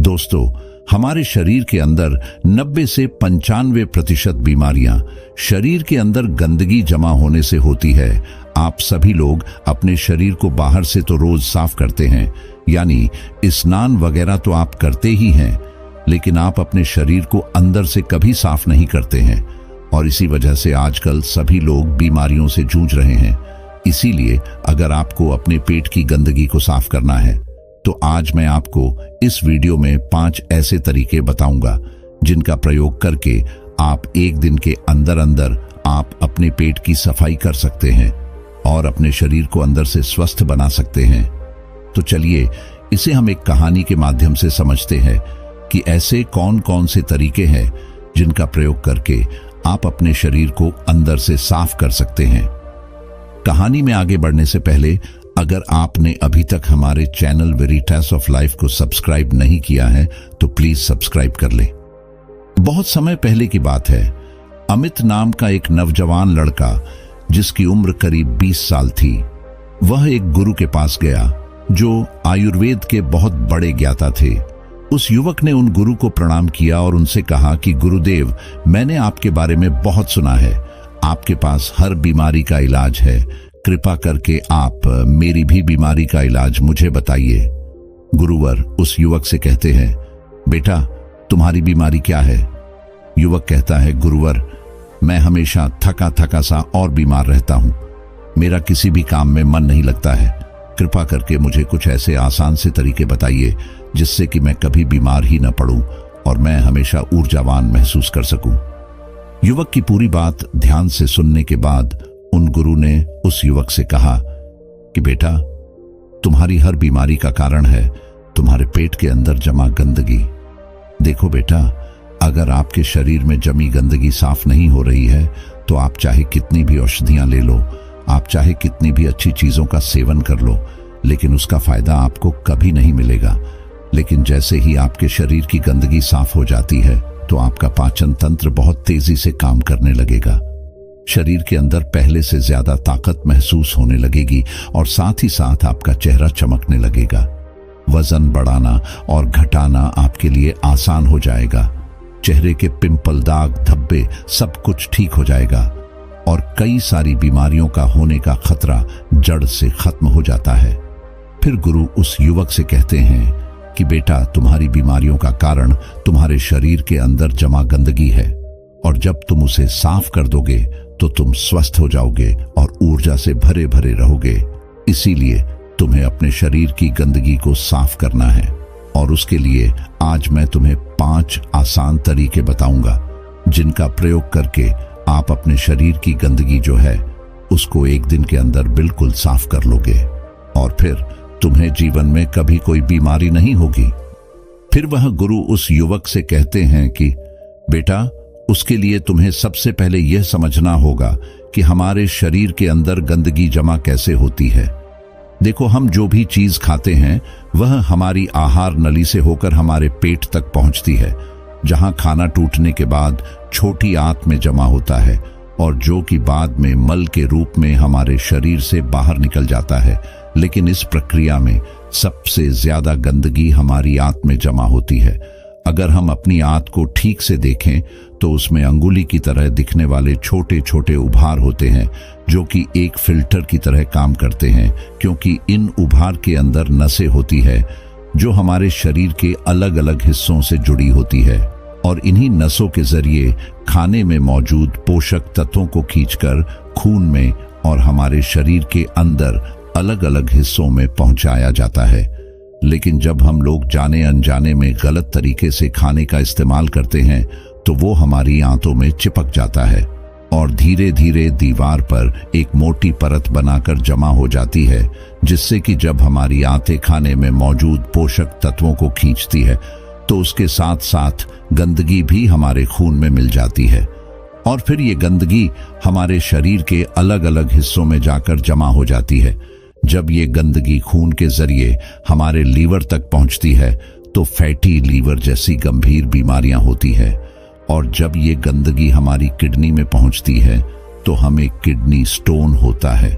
दोस्तों, हमारे शरीर के अंदर 90 से 95% बीमारियां शरीर के अंदर गंदगी जमा होने से होती है। आप सभी लोग अपने शरीर को बाहर से तो रोज साफ करते हैं, यानी स्नान वगैरह तो आप करते ही हैं, लेकिन आप अपने शरीर को अंदर से कभी साफ नहीं करते हैं और इसी वजह से आजकल सभी लोग बीमारियों से जूझ रहे हैं। इसीलिए अगर आपको अपने पेट की गंदगी को साफ करना है तो आज मैं आपको इस वीडियो में 5 ऐसे तरीके बताऊंगा जिनका प्रयोग करके आप एक दिन के अंदर अंदर आप अपने पेट की सफाई कर सकते हैं और अपने शरीर को अंदर से स्वस्थ बना सकते हैं। तो चलिए इसे हम एक कहानी के माध्यम से समझते हैं कि ऐसे कौन कौन से तरीके हैं जिनका प्रयोग करके आप अपने शरीर को अंदर से साफ कर सकते हैं। कहानी में आगे बढ़ने से पहले अगर आपने अभी तक हमारे चैनल वेरिटास ऑफ लाइफ को सब्सक्राइब नहीं किया है तो प्लीज सब्सक्राइब कर लें। बहुत समय पहले की बात है, अमित नाम का एक नौजवान लड़का जिसकी उम्र करीब 20 साल थी, वह एक गुरु के पास गया जो आयुर्वेद के बहुत बड़े ज्ञाता थे। उस युवक ने उन गुरु को प्रणाम किया और उनसे कहा कि गुरुदेव, मैंने आपके बारे में बहुत सुना है, आपके पास हर बीमारी का इलाज है, कृपा करके आप मेरी भी बीमारी का इलाज मुझे बताइए। गुरुवर उस युवक से कहते हैं, बेटा तुम्हारी बीमारी क्या है? युवक कहता है, गुरुवर मैं हमेशा थका थका सा और बीमार रहता हूं, मेरा किसी भी काम में मन नहीं लगता है, कृपा करके मुझे कुछ ऐसे आसान से तरीके बताइए जिससे कि मैं कभी बीमार ही न पड़ूं और मैं हमेशा ऊर्जावान महसूस कर सकूं। युवक की पूरी बात ध्यान से सुनने के बाद उन गुरु ने उस युवक से कहा कि बेटा तुम्हारी हर बीमारी का कारण है तुम्हारे पेट के अंदर जमा गंदगी। देखो बेटा, अगर आपके शरीर में जमी गंदगी साफ नहीं हो रही है तो आप चाहे कितनी भी औषधियां ले लो, आप चाहे कितनी भी अच्छी चीजों का सेवन कर लो, लेकिन उसका फायदा आपको कभी नहीं मिलेगा। लेकिन जैसे ही आपके शरीर की गंदगी साफ हो जाती है तो आपका पाचन तंत्र बहुत तेजी से काम करने लगेगा, शरीर के अंदर पहले से ज्यादा ताकत महसूस होने लगेगी और साथ ही साथ आपका चेहरा चमकने लगेगा। वजन बढ़ाना और घटाना आपके लिए आसान हो जाएगा, चेहरे के पिंपल, दाग, धब्बे सब कुछ ठीक हो जाएगा और कई सारी बीमारियों का होने का खतरा जड़ से खत्म हो जाता है। फिर गुरु उस युवक से कहते हैं कि बेटा तुम्हारी बीमारियों का कारण तुम्हारे शरीर के अंदर जमा गंदगी है और जब तुम उसे साफ कर दोगे तो तुम स्वस्थ हो जाओगे और ऊर्जा से भरे भरे रहोगे। इसीलिए तुम्हें अपने शरीर की गंदगी को साफ करना है और उसके लिए आज मैं तुम्हें 5 आसान तरीके बताऊंगा जिनका प्रयोग करके आप अपने शरीर की गंदगी जो है उसको एक दिन के अंदर बिल्कुल साफ कर लोगे और फिर तुम्हें जीवन में कभी कोई बीमारी नहीं होगी। फिर वह गुरु उस युवक से कहते हैं कि बेटा उसके लिए तुम्हें सबसे पहले यह समझना होगा कि हमारे शरीर के अंदर गंदगी जमा कैसे होती है। देखो, हम जो भी चीज खाते हैं वह हमारी आहार नली से होकर हमारे पेट तक पहुंचती है, जहां खाना टूटने के बाद छोटी आंत में जमा होता है और जो कि बाद में मल के रूप में हमारे शरीर से बाहर निकल जाता है। लेकिन इस प्रक्रिया में सबसे ज्यादा गंदगी हमारी आंत में जमा होती है। अगर हम अपनी आंत को ठीक से देखें तो उसमें अंगुली की तरह दिखने वाले छोटे छोटे उभार होते हैं जो कि एक फिल्टर की तरह काम करते हैं, क्योंकि इन उभार के अंदर नसें होती है जो हमारे शरीर के अलग अलग हिस्सों से जुड़ी होती है और इन्हीं नसों के जरिए खाने में मौजूद पोषक तत्वों को खींचकर खून में और हमारे शरीर के अंदर अलग अलग हिस्सों में पहुंचाया जाता है। लेकिन जब हम लोग जाने अनजाने में गलत तरीके से खाने का इस्तेमाल करते हैं तो वो हमारी आंतों में चिपक जाता है और धीरे धीरे दीवार पर एक मोटी परत बनाकर जमा हो जाती है, जिससे कि जब हमारी आंतें खाने में मौजूद पोषक तत्वों को खींचती है तो उसके साथ साथ गंदगी भी हमारे खून में मिल जाती है और फिर ये गंदगी हमारे शरीर के अलग अलग हिस्सों में जाकर जमा हो जाती है। जब ये गंदगी खून के जरिए हमारे लीवर तक पहुंचती है तो फैटी लीवर जैसी गंभीर बीमारियां होती है और जब ये गंदगी हमारी किडनी में पहुंचती है तो हमें किडनी स्टोन होता है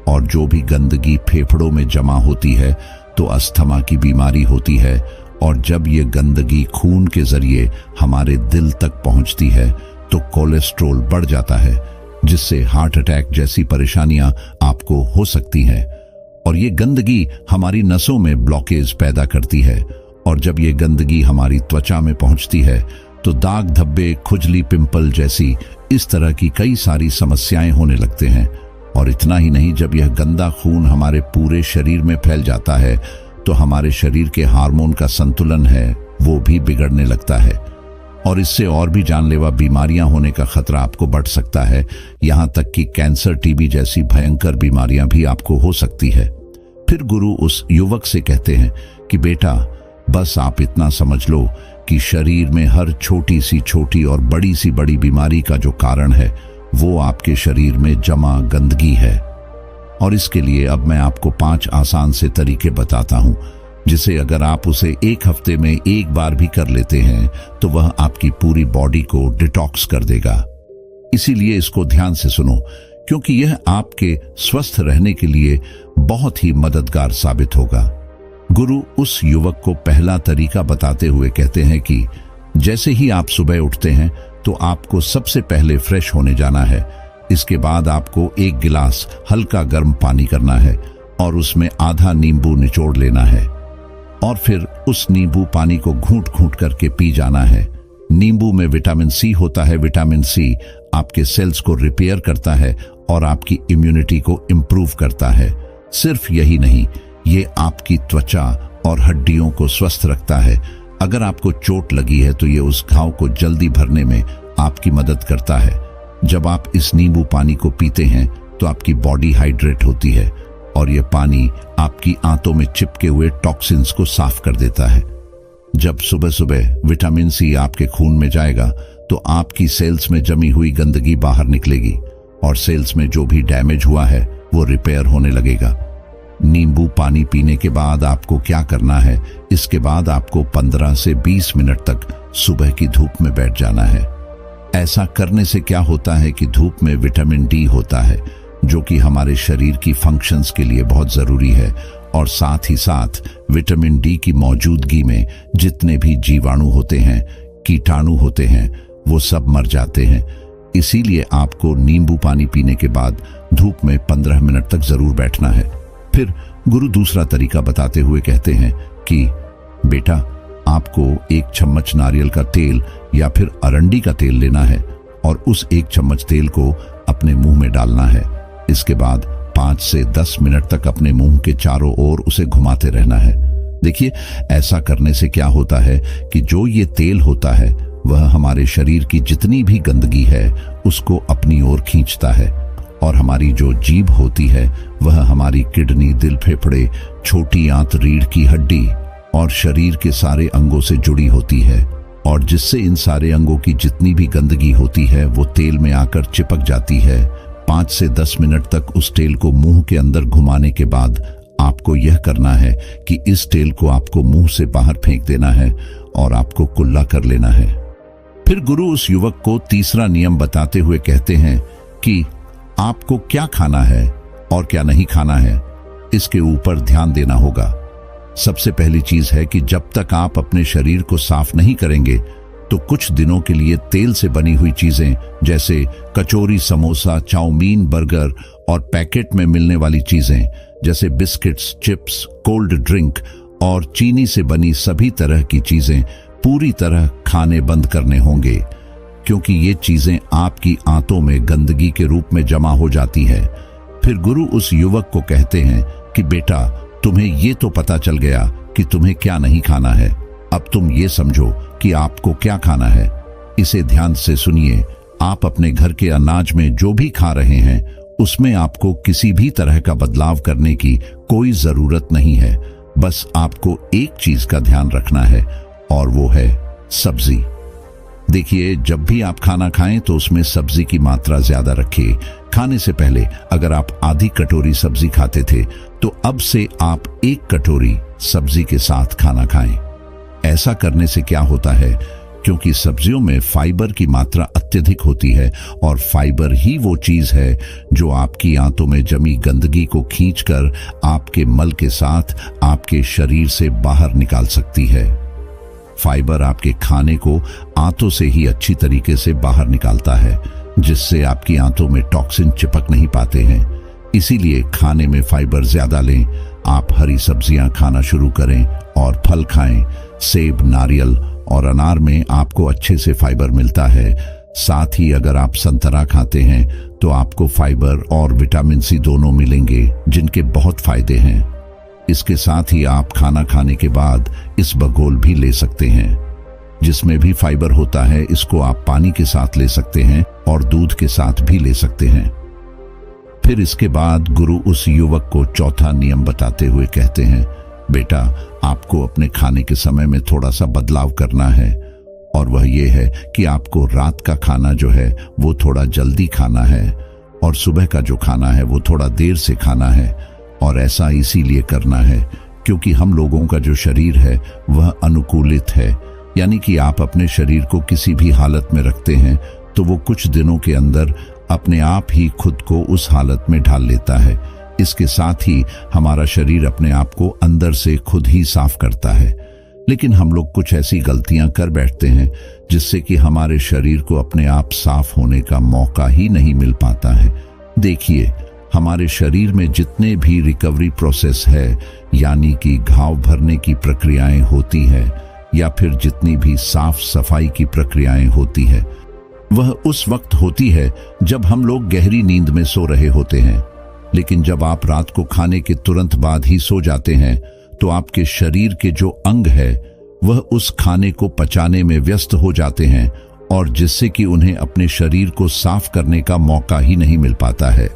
और जो भी गंदगी फेफड़ों में जमा होती है तो अस्थमा की बीमारी होती है और जब ये गंदगी खून के जरिए हमारे दिल तक पहुंचती है तो कोलेस्ट्रॉल बढ़ जाता है, जिससे हार्ट अटैक जैसी परेशानियां आपको हो सकती हैं। और ये गंदगी हमारी नसों में ब्लॉकेज पैदा करती है, और जब ये गंदगी हमारी त्वचा में पहुंचती है तो दाग धब्बे, खुजली, पिंपल जैसी इस तरह की कई सारी समस्याएं होने लगते हैं। और इतना ही नहीं, जब यह गंदा खून हमारे पूरे शरीर में फैल जाता है तो हमारे शरीर के हार्मोन का संतुलन है वो भी बिगड़ने लगता है, और इससे और भी जानलेवा बीमारियां होने का खतरा आपको बढ़ सकता है। यहां तक कि कैंसर, टीबी जैसी भयंकर बीमारियां भी आपको हो सकती है। फिर गुरु उस युवक से कहते हैं कि बेटा, बस आप इतना समझ लो कि शरीर में हर छोटी सी छोटी और बड़ी सी बड़ी बीमारी का जो कारण है वो आपके शरीर में जमा गंदगी है। और इसके लिए अब मैं आपको 5 आसान से तरीके बताता हूं, जिसे अगर आप उसे एक हफ्ते में एक बार भी कर लेते हैं तो वह आपकी पूरी बॉडी को डिटॉक्स कर देगा। इसीलिए इसको ध्यान से सुनो, क्योंकि यह आपके स्वस्थ रहने के लिए बहुत ही मददगार साबित होगा। गुरु उस युवक को पहला तरीका बताते हुए कहते हैं कि जैसे ही आप सुबह उठते हैं तो आपको सबसे पहले फ्रेश होने जाना है। इसके बाद आपको 1 गिलास हल्का गर्म पानी करना है और उसमें आधा नींबू निचोड़ लेना है, और फिर उस नींबू पानी को घूंट घूंट करके पी जाना है। नींबू में विटामिन सी होता है। विटामिन सी आपके सेल्स को रिपेयर करता है और आपकी इम्यूनिटी को इम्प्रूव करता है। सिर्फ यही नहीं, ये आपकी त्वचा और हड्डियों को स्वस्थ रखता है। अगर आपको चोट लगी है तो ये उस घाव को जल्दी भरने में आपकी मदद करता है। जब आप इस नींबू पानी को पीते हैं तो आपकी बॉडी हाइड्रेट होती है, और यह पानी आपकी आंतों में चिपके हुए टॉक्सिन्स को साफ कर देता है। जब सुबह सुबह विटामिन सी आपके खून में जाएगा तो आपकी सेल्स में जमी हुई गंदगी बाहर निकलेगी, और सेल्स में जो भी डैमेज हुआ है वो रिपेयर होने लगेगा। नींबू पानी पीने के बाद आपको क्या करना है? इसके बाद आपको 15 से 20 मिनट तक सुबह की धूप में बैठ जाना है। ऐसा करने से क्या होता है कि धूप में विटामिन डी होता है, जो कि हमारे शरीर की फंक्शंस के लिए बहुत जरूरी है, और साथ ही साथ विटामिन डी की मौजूदगी में जितने भी जीवाणु होते हैं, कीटाणु होते हैं, वो सब मर जाते हैं। इसीलिए आपको नींबू पानी पीने के बाद धूप में 15 मिनट तक जरूर बैठना है। फिर गुरु दूसरा तरीका बताते हुए कहते हैं कि बेटा, आपको 1 चम्मच नारियल का तेल या फिर अरंडी का तेल लेना है, और उस 1 चम्मच तेल को अपने मुंह में डालना है। इसके बाद 5 से 10 मिनट तक अपने मुंह के चारों ओर उसे घुमाते रहना है। देखिए, ऐसा करने से क्या होता है कि जो ये तेल होता है वह हमारे शरीर की जितनी भी गंदगी है उसको अपनी ओर खींचता है, और हमारी जो जीभ होती है वह हमारी किडनी, दिल, फेफड़े, छोटी आंत, रीढ़ की हड्डी और शरीर के सारे अंगों से जुड़ी होती है, और जिससे इन सारे अंगों की जितनी भी गंदगी होती है वो तेल में आकर चिपक जाती है। 5 से 10 मिनट तक उस तेल को मुंह के अंदर घुमाने के बाद आपको यह करना है कि इस तेल को आपको मुंह से बाहर फेंक देना है और आपको कुल्ला कर लेना है। फिर गुरु उस युवक को तीसरा नियम बताते हुए कहते हैं कि आपको क्या खाना है और क्या नहीं खाना है, इसके ऊपर ध्यान देना होगा। सबसे पहली चीज है कि जब तक आप अपने शरीर को साफ नहीं करेंगे तो कुछ दिनों के लिए तेल से बनी हुई चीजें जैसे कचौरी, समोसा, चाउमीन, बर्गर और पैकेट में मिलने वाली चीजें जैसे बिस्किट्स, चिप्स, कोल्ड ड्रिंक और चीनी से बनी सभी तरह की चीजें पूरी तरह खाने बंद करने होंगे, क्योंकि ये चीजें आपकी आंतों में गंदगी के रूप में जमा हो जाती है। फिर गुरु उस युवक को कहते हैं कि बेटा, तुम्हें ये तो पता चल गया कि तुम्हें क्या नहीं खाना है, अब तुम ये समझो कि आपको क्या खाना है। इसे ध्यान से सुनिए। आप अपने घर के अनाज में जो भी खा रहे हैं उसमें आपको किसी भी तरह का बदलाव करने की कोई जरूरत नहीं है। बस आपको एक चीज का ध्यान रखना है, और वो है सब्जी। देखिए, जब भी आप खाना खाएं तो उसमें सब्जी की मात्रा ज्यादा रखिए। खाने से पहले अगर आप आधी कटोरी सब्जी खाते थे तो अब से आप 1 कटोरी सब्जी के साथ खाना खाएं। ऐसा करने से क्या होता है, क्योंकि सब्जियों में फाइबर की मात्रा अत्यधिक होती है, और फाइबर ही वो चीज है जो आपकी आंतों में जमी गंदगी को खींचकर आपके मल के साथ आपके शरीर से बाहर निकाल सकती है। फाइबर आपके खाने को आंतों से ही अच्छी तरीके से बाहर निकालता है, जिससे आपकी आंतों में टॉक्सिन चिपक नहीं पाते हैं। इसीलिए खाने में फाइबर ज्यादा लें। आप हरी सब्जियां खाना शुरू करें और फल खाएं। सेब, नारियल और अनार में आपको अच्छे से फाइबर मिलता है। साथ ही अगर आप संतरा खाते हैं तो आपको फाइबर और विटामिन सी दोनों मिलेंगे, जिनके बहुत फायदे हैं। इसके साथ ही आप खाना खाने के बाद इसबगोल भी ले सकते हैं, जिसमें भी फाइबर होता है। इसको आप पानी के साथ ले सकते हैं और दूध के साथ भी ले सकते हैं। फिर इसके बाद गुरु उस युवक को चौथा नियम बताते हुए कहते हैं, बेटा, आपको अपने खाने के समय में थोड़ा सा बदलाव करना है, और वह ये है कि आपको रात का खाना जो है वो थोड़ा जल्दी खाना है और सुबह का जो खाना है वो थोड़ा देर से खाना है। और ऐसा इसीलिए करना है क्योंकि हम लोगों का जो शरीर है वह अनुकूलित है, यानी कि आप अपने शरीर को किसी भी हालत में रखते हैं तो वो कुछ दिनों के अंदर अपने आप ही खुद को उस हालत में ढाल लेता है। इसके साथ ही हमारा शरीर अपने आप को अंदर से खुद ही साफ करता है। लेकिन हम लोग कुछ ऐसी गलतियां कर बैठते हैं जिससे कि हमारे शरीर को अपने आप साफ होने का मौका ही नहीं मिल पाता है। देखिए, हमारे शरीर में जितने भी रिकवरी प्रोसेस है, यानी कि घाव भरने की प्रक्रियाएं होती है या फिर जितनी भी साफ सफाई की प्रक्रियाएं होती है, वह उस वक्त होती है जब हम लोग गहरी नींद में सो रहे होते हैं। लेकिन जब आप रात को खाने के तुरंत बाद ही सो जाते हैं तो आपके शरीर के जो अंग है वह उस खाने को पचाने में व्यस्त हो जाते हैं, और जिससे कि उन्हें अपने शरीर को साफ करने का मौका ही नहीं मिल पाता है।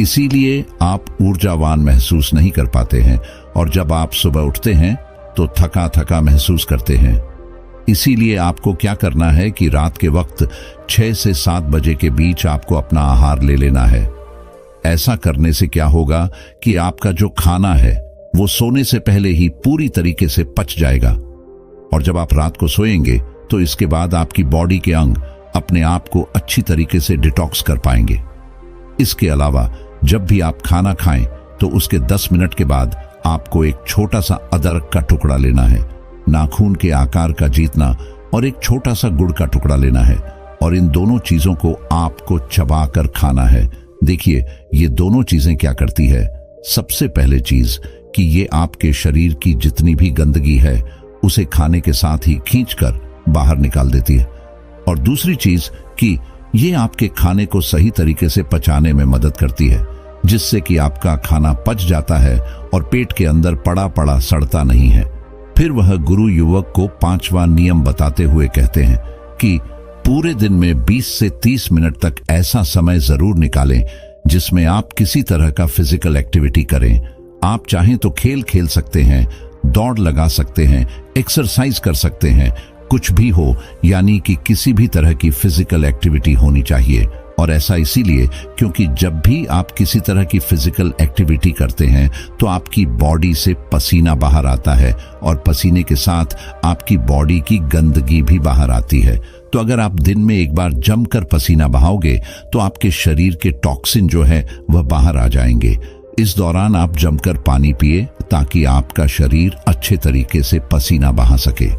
इसीलिए आप ऊर्जावान महसूस नहीं कर पाते हैं, और जब आप सुबह उठते हैं तो थका थका महसूस करते हैं। इसीलिए आपको क्या करना है कि रात के वक्त 6 से 7 बजे के बीच आपको अपना आहार ले लेना है। ऐसा करने से क्या होगा कि आपका जो खाना है वो सोने से पहले ही पूरी तरीके से पच जाएगा, और जब आप रात को सोएंगे तो इसके बाद आपकी बॉडी के अंग अपने आप को अच्छी तरीके से डिटॉक्स कर पाएंगे। इसके अलावा जब भी आप खाना खाएं तो उसके 10 मिनट के बाद आपको एक छोटा सा अदरक का टुकड़ा लेना है, नाखून के आकार का जीतना, और एक छोटा सा गुड़ का टुकड़ा लेना है, और इन दोनों चीजों को आपको चबाकर खाना है। देखिए, ये दोनों चीजें क्या करती है। सबसे पहले चीज कि ये आपके शरीर की जितनी भी गंदगी है उसे खाने के साथ ही खींचकर बाहर निकाल देती है, और दूसरी चीज कि ये आपके खाने को सही तरीके से पचाने में मदद करती है, जिससे कि आपका खाना पच जाता है और पेट के अंदर पड़ा पड़ा सड़ता नहीं है। फिर वह गुरु युवक को 5वां नियम बताते हुए कहते हैं कि पूरे दिन में 20 से 30 मिनट तक ऐसा समय जरूर निकालें जिसमें आप किसी तरह का फिजिकल एक्टिविटी करें। आप चाहें तो खेल खेल सकते हैं, दौड़ लगा सकते हैं, एक्सरसाइज कर सकते हैं, कुछ भी हो, यानी कि किसी भी तरह की फिजिकल एक्टिविटी होनी चाहिए। और ऐसा इसीलिए क्योंकि जब भी आप किसी तरह की फिजिकल एक्टिविटी करते हैं तो आपकी बॉडी से पसीना बाहर आता है, और पसीने के साथ आपकी बॉडी की गंदगी भी बाहर आती है। तो अगर आप दिन में एक बार जमकर पसीना बहाओगे तो आपके शरीर के टॉक्सिन जो है वह बाहर आ जाएंगे। इस दौरान आप जमकर पानी पिए ताकि आपका शरीर अच्छे तरीके से पसीना बहा सके।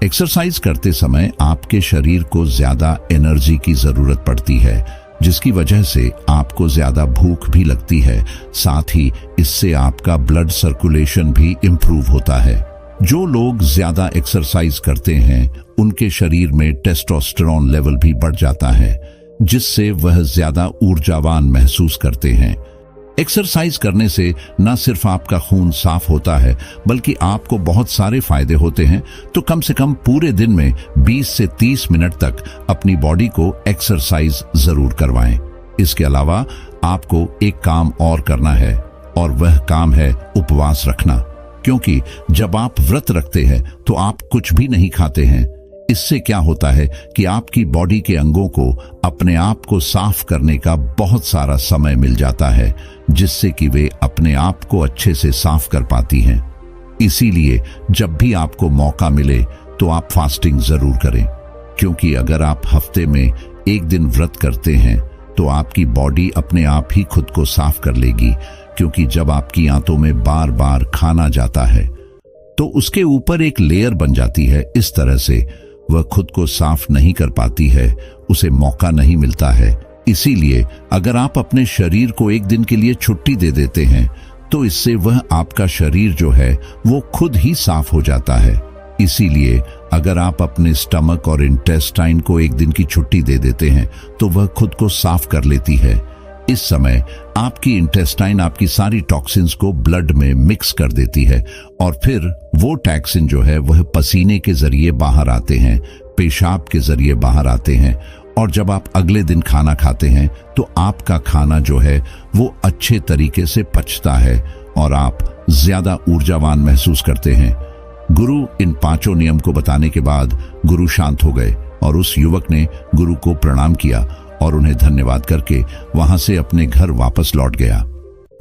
एक्सरसाइज करते समय आपके शरीर को ज्यादा एनर्जी की जरूरत पड़ती है, जिसकी वजह से आपको ज्यादा भूख भी लगती है। साथ ही इससे आपका ब्लड सर्कुलेशन भी इंप्रूव होता है। जो लोग ज्यादा एक्सरसाइज करते हैं उनके शरीर में टेस्टोस्टेरोन लेवल भी बढ़ जाता है, जिससे वह ज्यादा ऊर्जावान महसूस करते हैं। एक्सरसाइज करने से न सिर्फ आपका खून साफ होता है बल्कि आपको बहुत सारे फायदे होते हैं। तो कम से कम पूरे दिन में 20 से 30 मिनट तक अपनी बॉडी को एक्सरसाइज जरूर करवाएं। इसके अलावा आपको एक काम और करना है, और वह काम है उपवास रखना। क्योंकि जब आप व्रत रखते हैं तो आप कुछ भी नहीं खाते हैं। इससे क्या होता है कि आपकी बॉडी के अंगों को अपने आप को साफ करने का बहुत सारा समय मिल जाता है, जिससे कि वे अपने आप को अच्छे से साफ कर पाती हैं। इसीलिए जब भी आपको मौका मिले तो आप फास्टिंग जरूर करें, क्योंकि अगर आप हफ्ते में एक दिन व्रत करते हैं तो आपकी बॉडी अपने आप ही खुद को साफ कर लेगी। क्योंकि जब आपकी आंतों में बार बार खाना जाता है तो उसके ऊपर एक लेयर बन जाती है। इस तरह से वह खुद को साफ नहीं कर पाती है, उसे मौका नहीं मिलता है। इसीलिए अगर आप अपने शरीर को एक दिन के लिए छुट्टी दे देते हैं तो इससे वह आपका शरीर जो है वो खुद ही साफ हो जाता है। इसीलिए अगर आप अपने स्टमक और इंटेस्टाइन को एक दिन की छुट्टी दे देते हैं तो वह खुद को साफ कर लेती है। इस समय आपकी इंटेस्टाइन आपकी सारी टॉक्सिन्स को ब्लड में मिक्स कर देती है और फिर वो टॉक्सिन जो है वह पसीने के जरिए बाहर आते हैं, पेशाब के जरिए बाहर आते हैं, और जब आप अगले दिन खाना खाते हैं तो आपका खाना जो है वो अच्छे तरीके से पचता है और आप ज्यादा ऊर्जावान महसूस करते हैं। गुरु इन 5 नियम को बताने के बाद गुरु शांत हो गए और उस युवक ने गुरु को प्रणाम किया और उन्हें धन्यवाद करके वहां से अपने घर वापस लौट गया।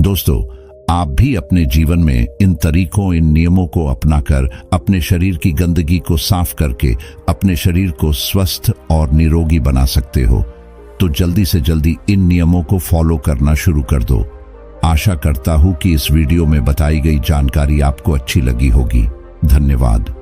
दोस्तों, आप भी अपने जीवन में इन तरीकों, इन नियमों को अपनाकर अपने शरीर की गंदगी को साफ करके अपने शरीर को स्वस्थ और निरोगी बना सकते हो। तो जल्दी से जल्दी इन नियमों को फॉलो करना शुरू कर दो। आशा करता हूं कि इस वीडियो में बताई गई जानकारी आपको अच्छी लगी होगी। धन्यवाद।